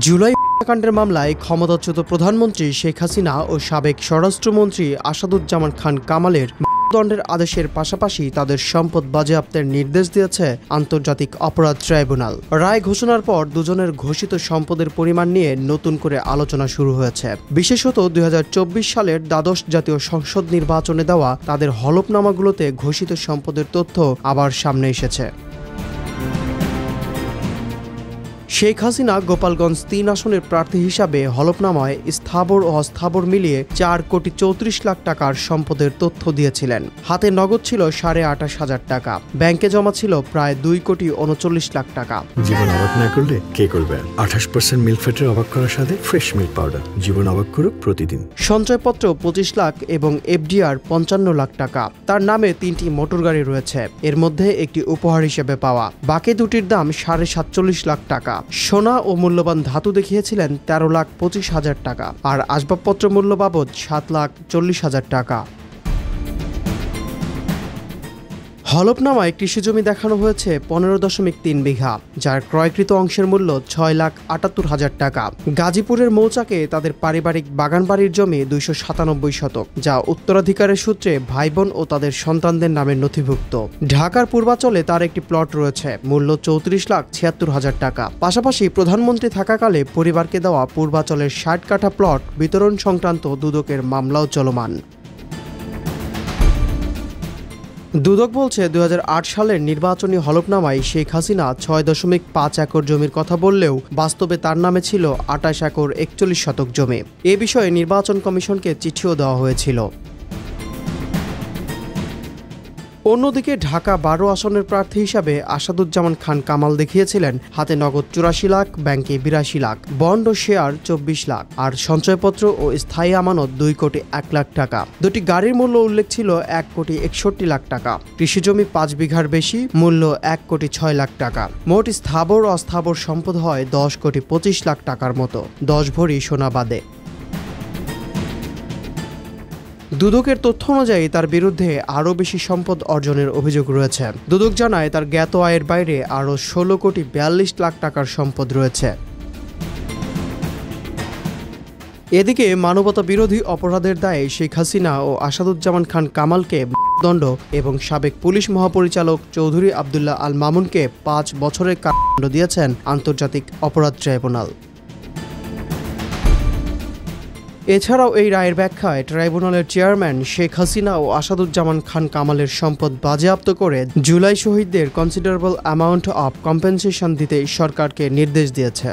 জুলাই হত্যাকাণ্ডের মামলায় ক্ষমতাচ্যুত প্রধানমন্ত্রী শেখ হাসিনা ও সাবেক স্বরাষ্ট্রমন্ত্রী আসাদুজ্জামান খান কামালের মৃত্যুদণ্ডের আদেশের পাশাপাশি তাদের সম্পদ বাজেয়াপ্তের নির্দেশ দিয়েছে আন্তর্জাতিক অপরাধ ট্রাইব্যুনাল। রায় ঘোষণার পর দুজনের ঘোষিত সম্পদের পরিমাণ নিয়ে নতুন করে আলোচনা শুরু হয়েছে। বিশেষত ২০২৪ সালের দ্বাদশ জাতীয় সংসদ নির্বাচনে দেওয়া তাদের হলফনামাগুলোতে ঘোষিত সম্পদের তথ্য আবার সামনে এসেছে। শেখ হাসিনা গোপালগঞ্জ ৩ আসনের প্রার্থী হিসাবে হলফনামায় স্থাবর ও অস্থাবর মিলিয়ে ৪,৩৪,০০,০০০ টাকার সম্পদের তথ্য দিয়েছিলেন। হাতে নগদ ছিল ২৮,৫০০ টাকা, ব্যাংকে জমা ছিল প্রায় ২,৩৯,০০,০০০ টাকা। জীবন অবাক না করলে কে করবে? ২৮% মিল্ক ফ্যাটের অবাক করার সাথে ফ্রেশ মিল্ক পাউডার। জীবন অবাক করুক প্রতিদিন। সঞ্চয়পত্র ২৫ লাখ এবং এফডিআর ৫৫ লাখ টাকা। তার নামে ৩টি মোটর গাড়ি রয়েছে, এর মধ্যে একটি উপহার হিসেবে পাওয়া। বাকি দুটির দাম ৪৭.৫ লাখ টাকা। সোনা ও মূল্যবান ধাতু দেখিয়েছিলেন ১৩,২৫,০০০ টাকা, আর আসবাবপত্র মূল্য বাবদ ৭,৪০,০০০ টাকা। হলফনামায় কৃষিজমি দেখানো হয়েছে ১৫.৩ বিঘা, যার ক্রয়কৃত অংশের মূল্য ৬,৭৮,০০০ টাকা। গাজীপুরের মৌচাকে তাদের পারিবারিক বাগানবাড়ির জমি ২৯৭ শতক, যা উত্তরাধিকারের সূত্রে ভাইবোন ও তাদের সন্তানদের নামে নথিভুক্ত। ঢাকার পূর্বাচলে তার একটি প্লট রয়েছে, মূল্য ৩৪,৭৬,০০০ টাকা। পাশাপাশি প্রধানমন্ত্রী থাকাকালে পরিবারকে দেওয়া পূর্বাচলের ৬০ কাঠা প্লট বিতরণ সংক্রান্ত দুদকের মামলাও চলমান। দুদক বলছে ২০০৮ সালের নির্বাচনী হলফনামায় শেখ হাসিনা ৬.৫ একর জমির কথা বললেও বাস্তবে তার নামে ছিল ২৮ একর ৪১ শতক জমি। এ বিষয়ে নির্বাচন কমিশনকে চিঠিও দেওয়া হয়েছিল। অন্যদিকে ঢাকা ১২ আসনের প্রার্থী হিসাবে আসাদুজ্জামান খান কামাল দেখিয়েছিলেন হাতে নগদ ৮৪ লাখ, ব্যাংকে ৮২ লাখ, বন্ড ও শেয়ার ২৪ লাখ, আর সঞ্চয়পত্র ও স্থায়ী আমানত ২,০১,০০,০০০ টাকা। দুটি গাড়ির মূল্য উল্লেখ ছিল ১,৬১,০০,০০০ টাকা। কৃষিজমি ৫ বিঘার বেশি, মূল্য ১,৬০,০০,০০০ টাকা। মোট স্থাবর ও অস্থাবর সম্পদ হয় ১০,২৫,০০,০০০ টাকার মতো, ১০ ভরি সোনা বাদে। দুদকের তথ্য অনুযায়ী তার বিরুদ্ধে আরও বেশি সম্পদ অর্জনের অভিযোগ রয়েছে। দুদক জানায় তার জ্ঞাত আয়ের বাইরে আরও ১৬,৪২,০০,০০০ টাকার সম্পদ রয়েছে। এদিকে মানবতা বিরোধী অপরাধের দায়ে শেখ হাসিনা ও আসাদুজ্জামান খান কামালকে মৃত্যুদণ্ড এবং সাবেক পুলিশ মহাপরিচালক চৌধুরী আবদুল্লাহ আল মামুনকে ৫ বছরের কারাদণ্ড দিয়েছেন আন্তর্জাতিক অপরাধ ট্রাইব্যুনাল। এছাড়াও এই রায়ের ব্যাখ্যায় ট্রাইব্যুনালের চেয়ারম্যান শেখ হাসিনা ও আসাদুজ্জামান খান কামালের সম্পদ বাজেয়াপ্ত করে জুলাই শহীদদের কনসিডারেবল অ্যামাউন্ট অফ কম্পেনসেশন দিতে সরকারকে নির্দেশ দিয়েছে।